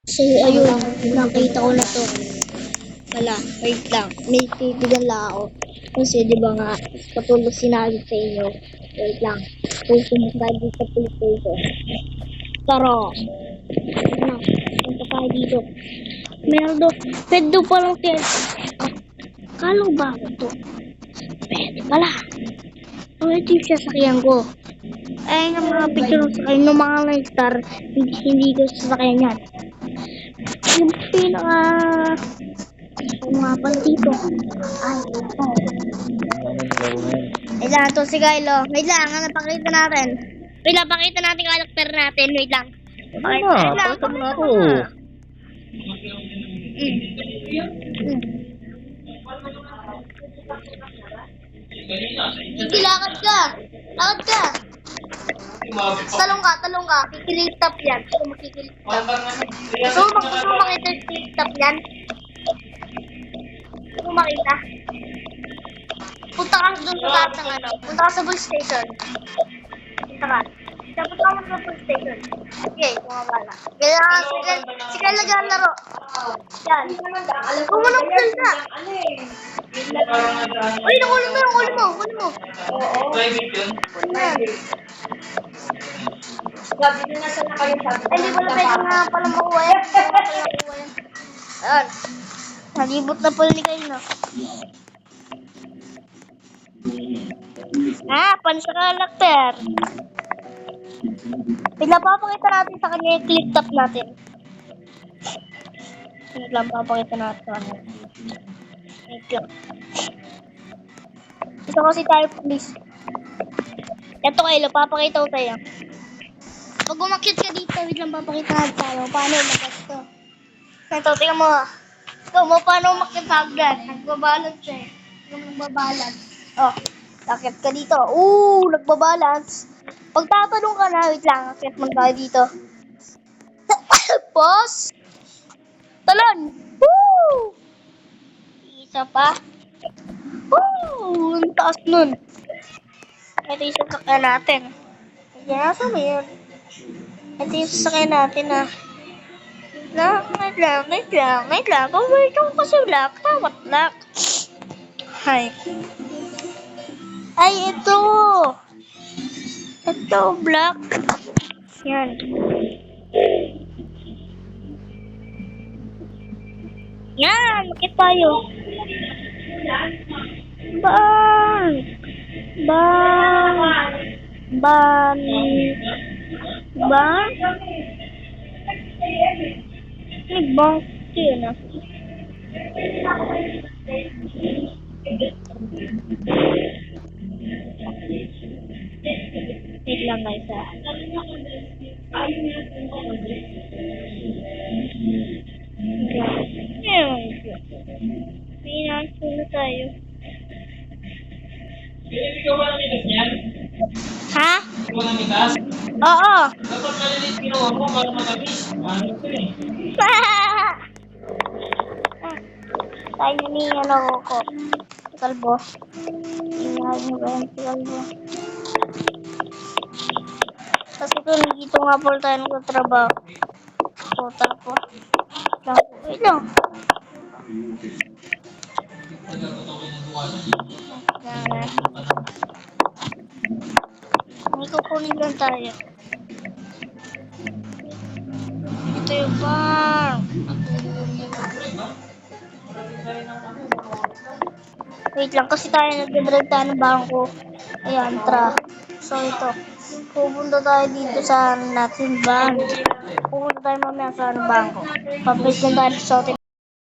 So, ayun, nakita ko na to. Wala, wait lang. May titigan lang ako. Kasi, di ba nga, katulad sinabi sa inyo, wait lang. Kung pumunta dito sa PlayStation. Tara! Ano, punta tayo dito. Meron do, pwede do palang kalo ba ako to? Pwede pala. So, ito yung sasakyan ko. Ay, ng mga picture sa kayo ng mga star, hindi ko sasakyan yan. Yung pinaka kung nga pala dito. Ay, ito. Wait lang, ito si Kylo. Wait lang, napakita natin. Wait lang, pakita natin karakter natin. Wait lang. Wait lang, pakita mo na ako. Hindi, lakad ka. Lakad ka. Talong ka. Kikilit tap yan. Gusto mo kikilit tap. Gusto mo makita yung kikilit tap yan? Gusto mo makita? Punta ka doon sa taas ng ano. Punta ka sa bus station. Punta ka. Punta ka sa bus station. Okay, kumabala. Kaya sige naglalaro. Yan. Kung mo nang salta. Uy, nakulo mo. Oo. Private yun? Sabi na nasa na kayo sabi. Ay, di pala pwede nga pala makuha yan. Ayan. Nalibot na pala ni kayo, no? Pan sa karakter. Papakita natin sa kanya yung clip top natin. Papakita natin sa kanya. Wait lang. Ito kasi tayo, please. Ito kayo, papakita ko tayo. Pag umakyat ka dito, wait lang, papakita natin tayo. Paano umakyat ito? Ito, tingnan mo. Ito mo, paano umakyat sa agad? Nagbabalance eh. Nagbabalance. Oh, akyat ka dito. Nagbabalance. Pag tatanong ka na, wait lang, akyat mo tayo dito. Pause. Talon. Woo! Isa pa. Woo! Ang taas nun. Ito yung sasakyan natin. Nasa mo yun. Ito yung sasakyan natin wait lang. Wait ako kasi black. Tawat black. Ay, ito. Ito, black. Yan. Yan, makit tayo. Bang! Nagbang kayo na. Wait lang guys Pinanso na tayo. Ikaw ba namitas niyan? Ha? Ikaw ba namitas? Oo. Dapat malilit kinuha mo para matamis. Ano ito eh? Tayo ni ko. Kalbo. Tingnan mo ba yan si Kalbo? Kasi kung dito nga po tayo nagtatrabaho. Tapos. Wait lang. May kukunin lang tayo. Ito yung farm. Wait lang kasi tayo nagdadrive tayo ng bangko. Ayan, tra. So ito. Pupunta tayo dito sa natin van. Pupunta tayo mamaya sa bangko. Papalit lang tayo sa